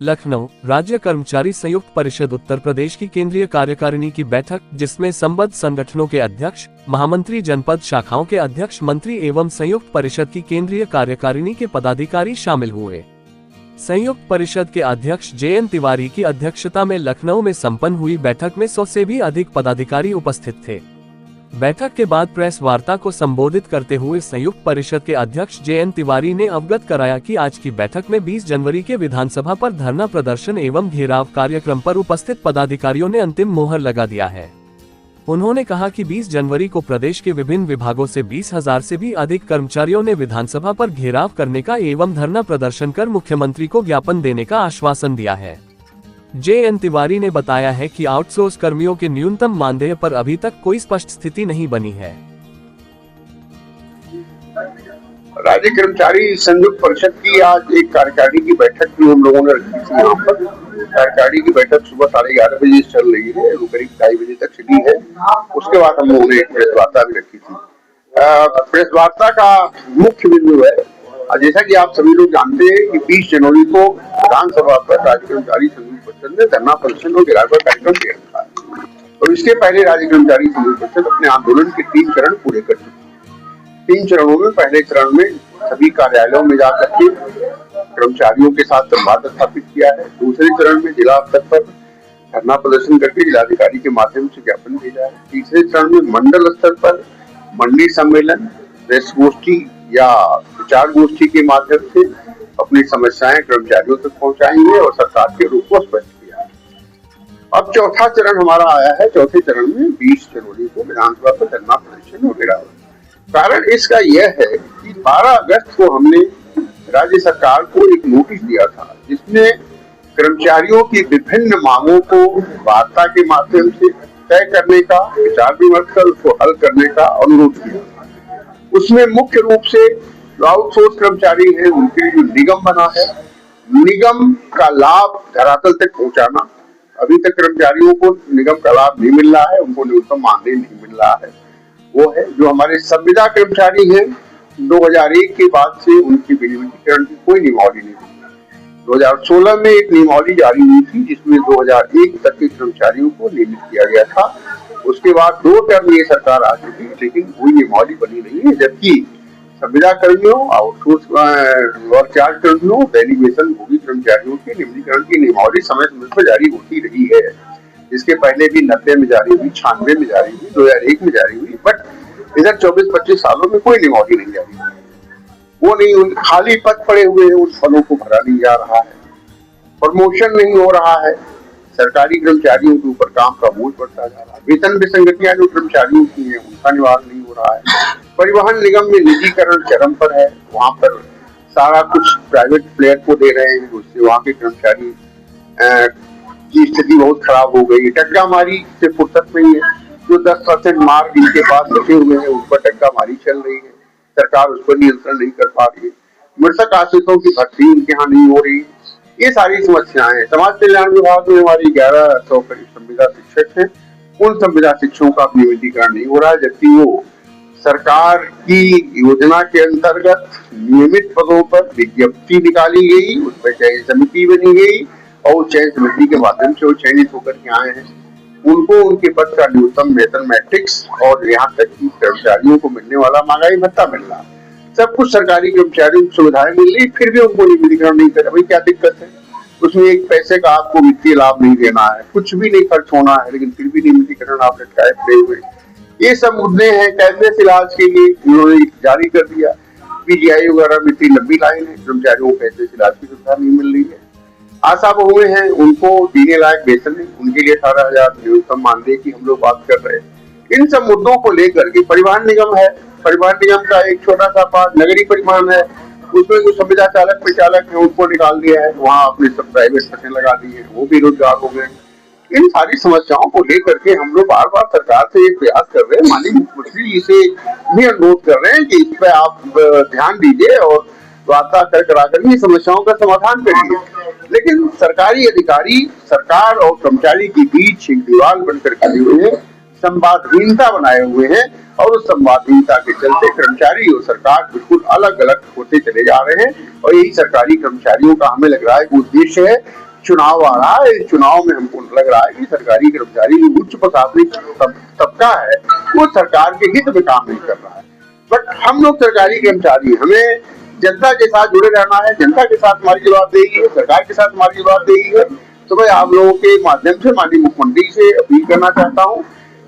लखनऊ राज्य कर्मचारी संयुक्त परिषद उत्तर प्रदेश की केंद्रीय कार्यकारिणी की बैठक, जिसमें संबद्ध संगठनों के अध्यक्ष, महामंत्री, जनपद शाखाओं के अध्यक्ष, मंत्री एवं संयुक्त परिषद की केंद्रीय कार्यकारिणी के पदाधिकारी शामिल हुए। संयुक्त परिषद के अध्यक्ष JN तिवारी की अध्यक्षता में लखनऊ में संपन्न हुई बैठक में 100 से भी अधिक पदाधिकारी उपस्थित थे। बैठक के बाद प्रेस वार्ता को संबोधित करते हुए संयुक्त परिषद के अध्यक्ष JN तिवारी ने अवगत कराया कि आज की बैठक में 20 जनवरी के विधानसभा पर धरना प्रदर्शन एवं घेराव कार्यक्रम पर उपस्थित पदाधिकारियों ने अंतिम मोहर लगा दिया है। उन्होंने कहा कि 20 जनवरी को प्रदेश के विभिन्न विभागों से 20,000 से भी अधिक कर्मचारियों ने विधानसभा पर घेराव करने का एवं धरना प्रदर्शन कर मुख्यमंत्री को ज्ञापन देने का आश्वासन दिया है। JN तिवारी ने बताया है कि आउटसोर्स कर्मियों के न्यूनतम मानदेय पर अभी तक कोई स्पष्ट स्थिति नहीं बनी है। राज्य कर्मचारी संयुक्त परिषद की आज एक कार्यकारिणी की बैठक भी हम लोगों ने रखी थी। यहाँ पर कार्यकारिणी की बैठक सुबह 11:30 बजे चल रही है, वो करीब 2:30 बजे तक चली है। उसके बाद हम लोगों ने एक प्रेस वार्ता भी रखी थी। प्रेस वार्ता का मुख्य बिंदु है, जैसा कि आप सभी लोग जानते हैं कि 20 जनवरी को विधानसभा पर राज्य कर्मचारी संयुक्त परिषद ने धरना प्रदर्शन और घेराव का कार्यक्रम दे रखा है। और इसके पहले राज्य कर्मचारी संयुक्त परिषद अपने आंदोलन के 3 चरण पूरे कर चुके हैं। 3 चरणों में पहले चरण में सभी कार्यालयों में जाकर के कर्मचारियों के साथ संवाद स्थापित किया है। दूसरे चरण में जिला स्तर पर धरना प्रदर्शन करके जिलाधिकारी के माध्यम से ज्ञापन भेजा है। तीसरे चरण में मंडल स्तर पर मंडी सम्मेलन, प्रेस गोष्ठी या विचार गोष्ठी के माध्यम से अपनी समस्याएं कर्मचारियों तक पहुंचाएंगे और सरकार के रूप को स्पष्ट किया है। अब चौथा चरण हमारा आया है। चौथे चरण में 20 जनवरी को विधानसभा पर धरना प्रदर्शन हो गया। कारण इसका यह है कि 12 अगस्त को हमने राज्य सरकार को एक नोटिस दिया था, जिसमें कर्मचारियों की विभिन्न मांगों को वार्ता के माध्यम से तय करने का, विचार विमर्श कर उसको हल करने का अनुरोध किया। उसमें मुख्य रूप से जो आउटसोर्स कर्मचारी हैं उनके लिए जो निगम बना है, निगम का लाभ धरातल तक पहुंचाना। अभी तक कर्मचारियों को निगम का लाभ नहीं मिल रहा है, उनको न्यूनतम मानदेय नहीं मिल रहा है। वो है जो हमारे संविदा कर्मचारी हैं, 2001 के बाद से उनकी विनियमितीकरण की कोई नियमावली नहीं हुई। 2016 में एक नियमावली जारी हुई थी, जिसमें 2001 तक के कर्मचारियों को नियमित किया गया था। उसके बाद 2 टर्म ये सरकार आ चुकी, लेकिन कोई नियमावली बनी नहीं है। जबकि संविदा कर्मियों, आउटसोर्स और चार्ज कर्मियों, दैनिक वेतन भोगी कर्मचारियों के नियमितीकरण की नियमावली समय समय पर जारी होती रही है। इसके पहले भी 90 में जारी हुई, 96 में जारी हुई, 2001 में जारी हुई, बट इधर 24-25 सालों में कोई नियमावली नहीं जारी हुई। वो नहीं, खाली पद पड़े हुए हैं, उन पदों को भरा नहीं जा रहा है, प्रमोशन नहीं हो रहा है, सरकारी कर्मचारियों के ऊपर काम का बोझ बढ़ता जा रहा है, वेतन विसंगतियां जो कर्मचारियों की हैं उनका निवारण नहीं हो रहा है। परिवहन निगम में निजीकरण चरम पर है, वहां पर सारा कुछ प्राइवेट प्लेयर को दे रहे हैं, उससे वहां के कर्मचारी की स्थिति बहुत खराब हो गई। टग्गा मारी से फुर्सत नहीं है। जो 10% मार्ग इनके पास रखे हुए हैं उन पर टग्गा मारी चल रही है, सरकार उस पर नियंत्रण नहीं कर पा रही है। मृतक आश्रितों की भर्ती उनके यहाँ नहीं हो रही है। ये सारी समस्याएं हैं। समाज कल्याण विभाग में हमारी 1100 करीब संविदा शिक्षक हैं, उन संविदा शिक्षकों का नियमितीकरण नहीं हो रहा है, जबकि वो सरकार की योजना के अंतर्गत नियमित पदों पर विज्ञप्ति निकाली गई, उस पर चयन समिति बनी गई और चयन समिति के माध्यम से वो चयनित होकर के आए हैं। उनको उनके पद का न्यूनतम वेतन मैट्रिक्स और यहाँ तक कि कर्मचारियों को मिलने वाला महंगाई भत्ता मिल रहा है। सब कुछ सरकारी कर्मचारियों को सुविधाएं मिल रही, फिर भी उनको नियमितीकरण नहीं कर रहा। भाई क्या दिक्कत है? उसमें एक पैसे का आपको वित्तीय लाभ नहीं देना है, कुछ भी नहीं खर्च होना है, लेकिन फिर भी नियमितीकरण आप लटकाए खड़े हुए। ये सब मुद्दे हैं। कैशलेस इलाज के लिए उन्होंने जारी कर दिया। PGI वगैरह में इतनी लंबी लाइन है, कर्मचारियों को कैशलेस इलाज की सुविधा नहीं मिल रही है। आशा बहुएं हैं, उनको जीने लायक वेतन है, उनके लिए 18,000 न्यूनतम मानदेय की हम लोग बात कर रहे हैं। इन सब मुद्दों को लेकर के परिवहन निगम है, परिवहन निगम का एक छोटा सा पार्ट नगरीय परिवहन है, उसमें जो संविदा चालक परिचालक है उनको निकाल दिया है, वहाँ अपने सब प्राइवेट बसें लगा दी है, वो भी रोजगार हो गए। इन सारी समस्याओं को लेकर के हम लोग बार बार सरकार से एक प्रयास कर रहे हैं, माननीय मुख्यमंत्री जी से भी अनुरोध कर रहे हैं कि इस पर आप ध्यान दीजिए और वार्ता करा कर समस्याओं का समाधान करिए। लेकिन सरकारी अधिकारी सरकार और कर्मचारी के बीच एक दीवार बनकर खड़े हुए हैं, संवादहीनता बनाए हुए हैं और उस संवादहीनता के चलते कर्मचारी और सरकार बिल्कुल अलग अलग होते चले जा रहे हैं। और यही सरकारी कर्मचारियों का हमें लग रहा है उद्देश्य है चुनाव आ रहा है, इस चुनाव में हमको लग रहा है कि सरकारी कर्मचारी जो उच्च प्रशासनिक तबका है वो सरकार के हित में काम नहीं कर रहा है। बट हम लोग सरकारी कर्मचारी, हमें जनता के साथ जुड़े रहना है, जनता के साथ हमारी जवाबदेही है, सरकार के साथ हमारी जवाबदेही है। तो मैं आप लोगों के माध्यम से माननीय मुख्यमंत्री से अपील करना चाहता हूँ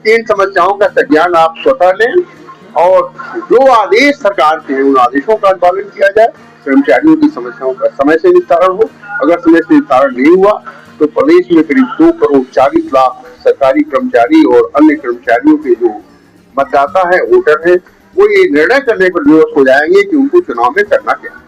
कि इन समस्याओं का संज्ञान आप स्वतः लें और जो आदेश सरकार के हैं उन आदेशों का पालन किया जाए, कर्मचारियों की समस्याओं का समय से निस्तारण हो। अगर समय से निस्तारण नहीं हुआ तो प्रदेश में करीब 2 करोड़ 40 लाख सरकारी कर्मचारी और अन्य कर्मचारियों के जो मतदाता है, वोटर है, वो ये निर्णय करने पर विवश हो जाएंगे कि उनको चुनाव में करना क्या है।